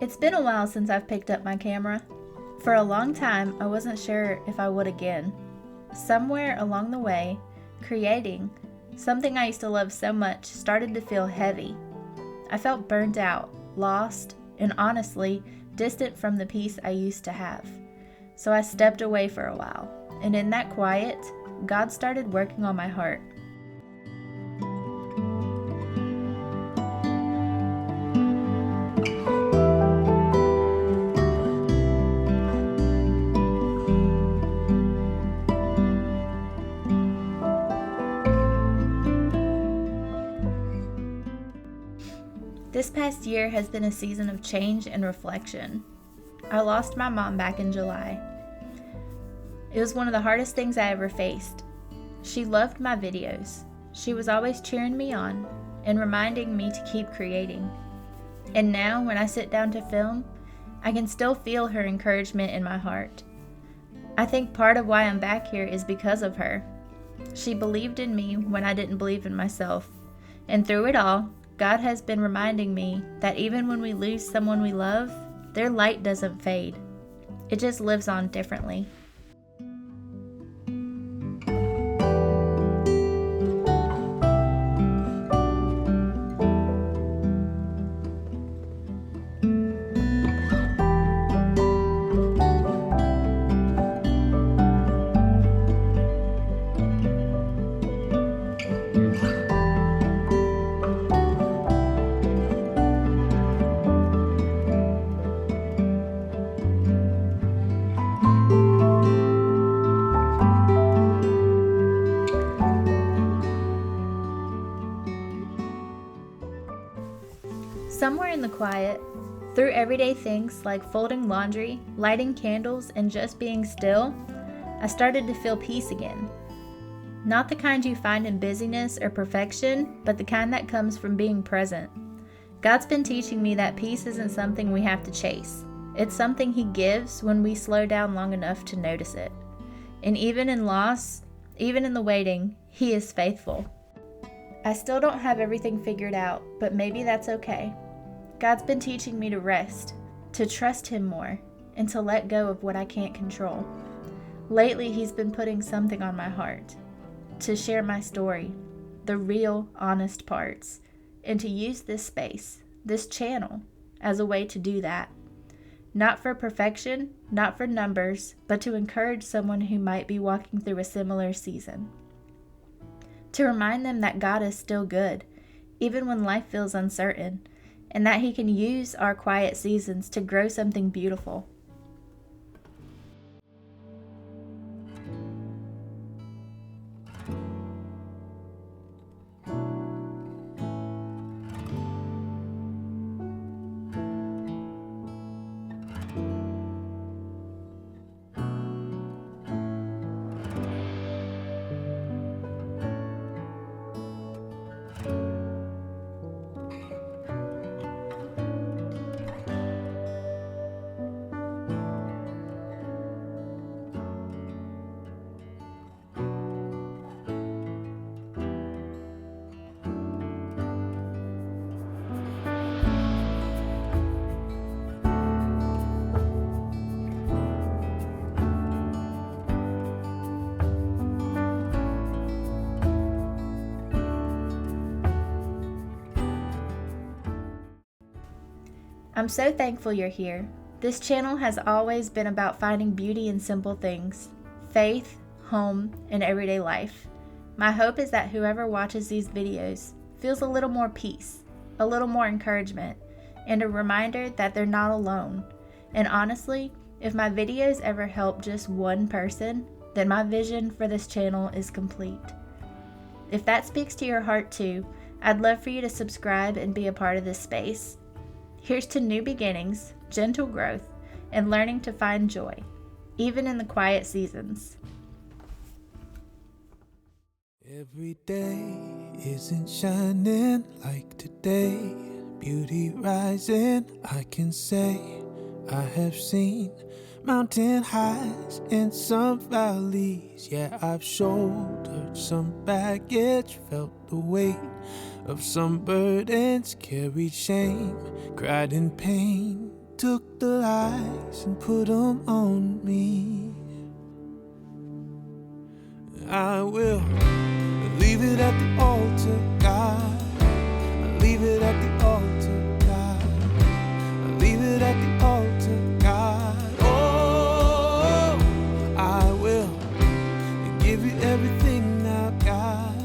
It's been a while since I've picked up my camera. For a long time, I wasn't sure if I would again. Somewhere along the way, creating, something I used to love so much, started to feel heavy. I felt burnt out, lost, and honestly, distant from the peace I used to have. So I stepped away for a while, and in that quiet, God started working on my heart. This past year has been a season of change and reflection. I lost my mom back in July. It was one of the hardest things I ever faced. She loved my videos. She was always cheering me on and reminding me to keep creating. And now, when I sit down to film, I can still feel her encouragement in my heart. I think part of why I'm back here is because of her. She believed in me when I didn't believe in myself. And through it all, God has been reminding me that even when we lose someone we love, their light doesn't fade. It just lives on differently. Somewhere in the quiet, through everyday things like folding laundry, lighting candles, and just being still, I started to feel peace again. Not the kind you find in busyness or perfection, but the kind that comes from being present. God's been teaching me that peace isn't something we have to chase. It's something He gives when we slow down long enough to notice it. And even in loss, even in the waiting, He is faithful. I still don't have everything figured out, but maybe that's okay. God's been teaching me to rest, to trust Him more, and to let go of what I can't control. Lately, He's been putting something on my heart, to share my story, the real, honest parts, and to use this space, this channel, as a way to do that. Not for perfection, not for numbers, but to encourage someone who might be walking through a similar season. To remind them that God is still good, even when life feels uncertain, and that He can use our quiet seasons to grow something beautiful. I'm so thankful you're here. This channel has always been about finding beauty in simple things, faith, home, and everyday life. My hope is that whoever watches these videos feels a little more peace, a little more encouragement, and a reminder that they're not alone. And honestly, if my videos ever help just one person, then my vision for this channel is complete. If that speaks to your heart too, I'd love for you to subscribe and be a part of this space. Here's to new beginnings, gentle growth, and learning to find joy, even in the quiet seasons. Every day isn't shining like today. Beauty rising, I can say I have seen mountain highs and some valleys. Yeah, I've shouldered some baggage, felt the weight of some burdens, carried shame, cried in pain. took the lies and put them on me. I will leave it at the altar, God. I leave it at the altar, God. I leave it at the altar, God. Oh, I will give you everything I've got.